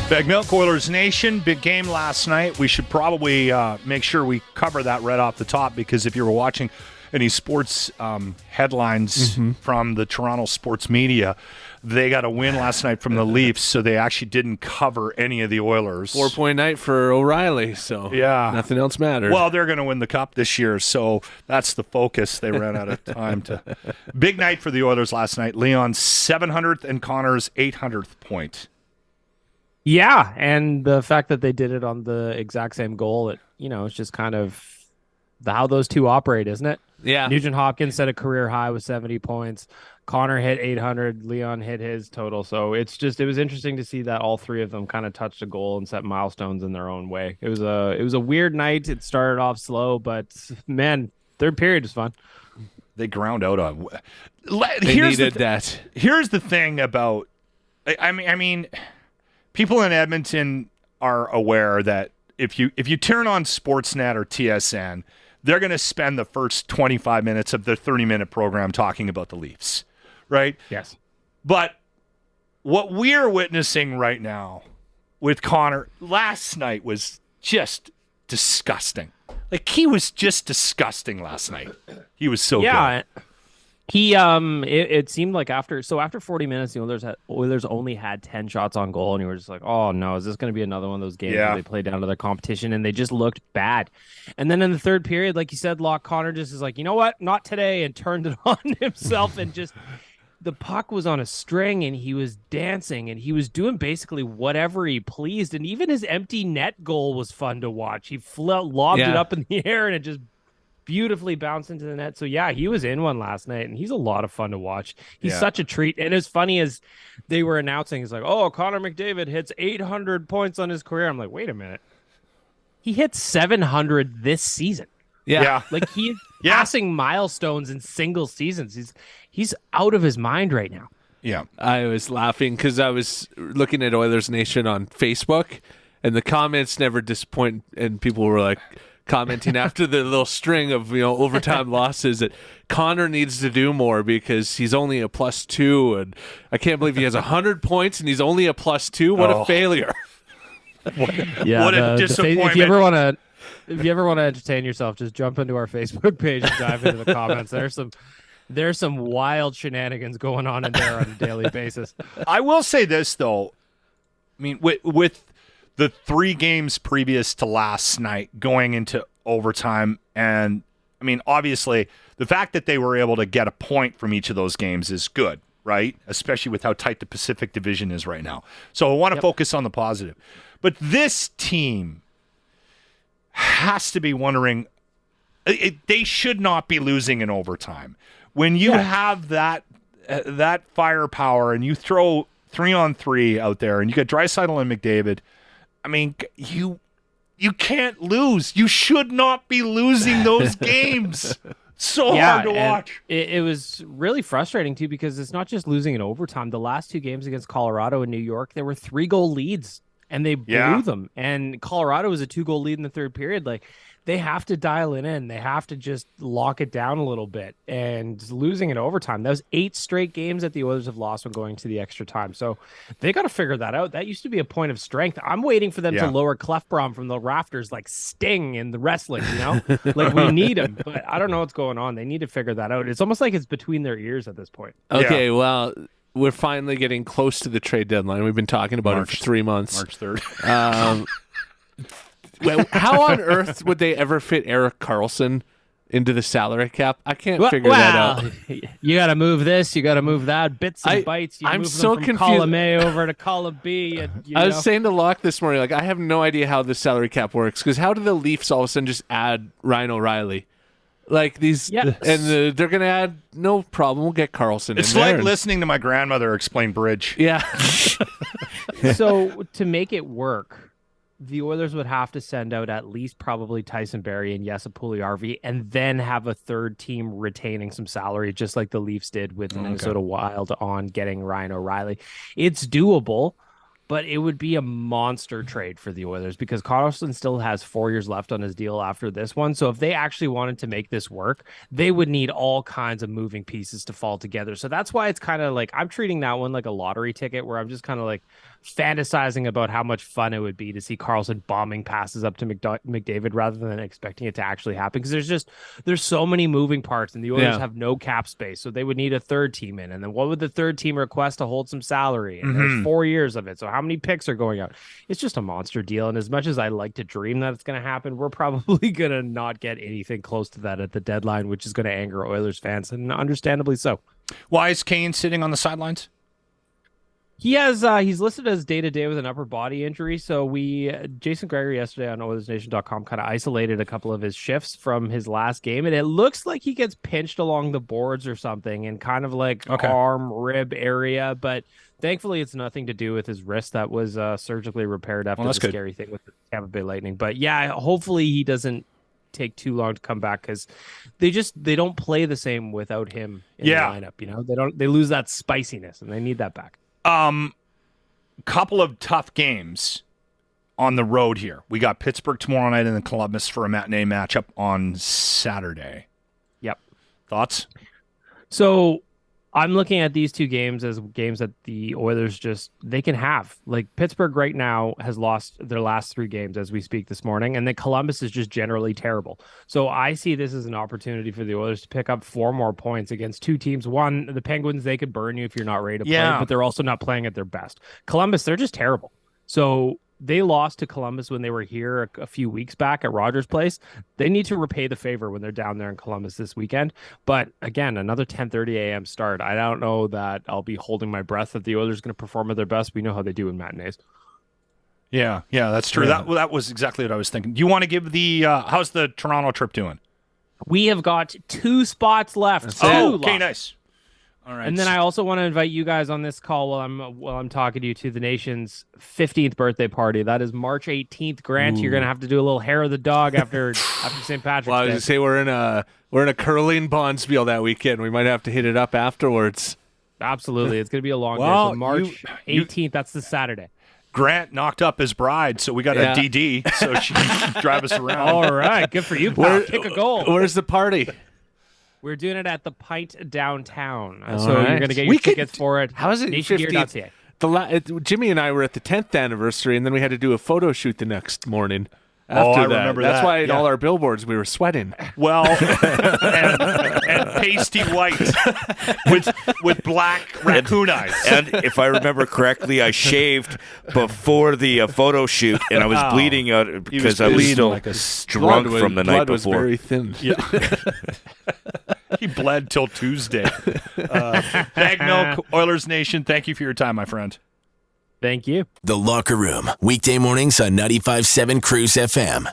Baggedmilk, Oilers Nation, big game last night. We should probably make sure we cover that right off the top, because if you were watching any sports headlines from the Toronto sports media, they got a win last night from the Leafs, so they actually didn't cover any of the Oilers. 4-point night for O'Reilly, so nothing else matters. Well, they're going to win the Cup this year, so that's the focus. They ran out of time to. Big night for the Oilers last night. Leon's 700th and Connor's 800th point. Yeah, and the fact that they did it on the exact same goal, it's just kind of how those two operate, isn't it? Yeah. Nugent Hopkins set a career high with 70 points. Connor hit 800. Leon hit his total. So it was interesting to see that all three of them kind of touched a goal and set milestones in their own way. It was a weird night. It started off slow, but man, third period was fun. They ground out a. Here's that. Here's the thing about. I mean. People in Edmonton are aware that if you turn on Sportsnet or TSN, they're going to spend the first 25 minutes of their 30-minute program talking about the Leafs, right? Yes. But what we're witnessing right now with Connor last night was just disgusting. Like, he was just disgusting last night. He was so good. He it seemed like after 40 minutes, the Oilers only had 10 shots on goal, and you were just like, oh no, is this going to be another one of those games where they play down to their competition? And they just looked bad. And then in the third period, like you said, Connor just is like, you know what, not today, and turned it on himself, and just the puck was on a string, and he was dancing, and he was doing basically whatever he pleased. And even his empty net goal was fun to watch. He lobbed it up in the air, and it just beautifully bounced into the net. So yeah, he was in one last night, and he's a lot of fun to watch. He's such a treat. And as funny as they were announcing, it's like, oh, Connor McDavid hits 800 points on his career. I'm like, wait a minute. He hit 700 this season. Yeah. Like, he's passing milestones in single seasons. He's out of his mind right now. Yeah. I was laughing because I was looking at Oilers Nation on Facebook, and the comments never disappoint, and people were like, commenting after the little string of overtime losses that Connor needs to do more because he's only a +2, and I can't believe he has 100 points and he's only a +2. What a failure! What a disappointment! If you ever want to entertain yourself, just jump into our Facebook page and dive into the comments. There's some wild shenanigans going on in there on a daily basis. I will say this though, I mean, with the 3 games previous to last night going into overtime, and I mean, obviously, the fact that they were able to get a point from each of those games is good, right? Especially with how tight the Pacific Division is right now. So I want to focus on the positive. But this team has to be wondering, they should not be losing in overtime. When you have that firepower and you throw 3-on-3 out there and you got Draisaitl and McDavid, I mean, you can't lose. You should not be losing those games. So hard to watch. It was really frustrating, too, because it's not just losing in overtime. The last 2 games against Colorado and New York, there were 3-goal leads, and they blew them. And Colorado was a 2-goal lead in the third period. Like, they have to dial it in. They have to just lock it down a little bit. And losing in overtime, that was 8 straight games that the Oilers have lost when going to the extra time. So they got to figure that out. That used to be a point of strength. I'm waiting for them to lower Clefbaum from the rafters like Sting in the wrestling, Like, we need him. But I don't know what's going on. They need to figure that out. It's almost like it's between their ears at this point. Okay, well, we're finally getting close to the trade deadline. We've been talking about it for 3 months. March 3rd. Well, how on earth would they ever fit Erik Karlsson into the salary cap? I can't figure that out. You got to move this. You got to move that. Bits and bytes. I'm move so them from confused. Column A over to column B. I was saying to Locke this morning, like, I have no idea how the salary cap works, because how do the Leafs all of a sudden just add Ryan O'Reilly? Like these, and they're going to add, no problem, we'll get Karlsson in there. It's like listening to my grandmother explain bridge. Yeah. So to make it work, the Oilers would have to send out at least probably Tyson Barrie and Jesse Puljujärvi, and then have a third team retaining some salary, just like the Leafs did with the Minnesota Wild on getting Ryan O'Reilly. It's doable, but it would be a monster trade for the Oilers because Karlsson still has 4 years left on his deal after this one. So if they actually wanted to make this work, they would need all kinds of moving pieces to fall together. So that's why it's kind of like, I'm treating that one like a lottery ticket where I'm just kind of like fantasizing about how much fun it would be to see Karlsson bombing passes up to McDavid rather than expecting it to actually happen. Because there's so many moving parts, and the Oilers have no cap space, so they would need a third team in. And then what would the third team request to hold some salary? And there's 4 years of it, so how many picks are going out? It's just a monster deal. And as much as I like to dream that it's going to happen, we're probably going to not get anything close to that at the deadline, which is going to anger Oilers fans, and understandably so. Why is Kane sitting on the sidelines? He has he's listed as day-to-day with an upper body injury. So Jason Gregory yesterday on OilersNation.com kind of isolated a couple of his shifts from his last game, and it looks like he gets pinched along the boards or something in kind of like arm rib area, but thankfully it's nothing to do with his wrist that was surgically repaired after the scary thing with the Tampa Bay Lightning. But yeah, hopefully he doesn't take too long to come back, because they don't play the same without him in the lineup. They lose that spiciness, and they need that back. Couple of tough games on the road here. We got Pittsburgh tomorrow night and then Columbus for a matinee matchup on Saturday. Yep. Thoughts? So I'm looking at these two games as games that the Oilers they can have. Like, Pittsburgh right now has lost their last 3 games as we speak this morning, and then Columbus is just generally terrible. So I see this as an opportunity for the Oilers to pick up 4 more points against 2 teams. One, the Penguins, they could burn you if you're not ready to play, but they're also not playing at their best. Columbus, they're just terrible. So they lost to Columbus when they were here a few weeks back at Rogers Place. They need to repay the favor when they're down there in Columbus this weekend. But again, another 10:30 a.m. start. I don't know that I'll be holding my breath that the Oilers are going to perform at their best. We know how they do in matinees. Yeah, that's true. Yeah. That was exactly what I was thinking. Do you want to give the how's the Toronto trip doing? We have got 2 spots left. Okay, nice. All right. And then I also want to invite you guys on this call while I'm talking to you to the nation's 15th birthday party. That is March 18th. Grant, you're going to have to do a little hair of the dog after St. Patrick's Day. Well, I was going to say we're in a curling bonspiel that weekend. We might have to hit it up afterwards. Absolutely. It's going to be a long day. So March 18th, that's the Saturday. Grant knocked up his bride, so we got a DD, so she can drive us around. All right. Good for you, pal. Kick a goal. Where's the party? We're doing it at the Pint downtown. So you're going to get your tickets for it. How is it? nationgear.ca. Jimmy and I were at the 10th anniversary, and then we had to do a photo shoot the next morning. I remember that. That's why in all our billboards we were sweating. Well, and pasty white with black raccoon eyes. And if I remember correctly, I shaved before the photo shoot, and I was bleeding out because I was still drunk from the night before. Blood was very thin. Yeah. He bled till Tuesday. Baggedmilk, Oilers Nation, thank you for your time, my friend. Thank you. The Locker Room, weekday mornings on 95.7 Cruise FM.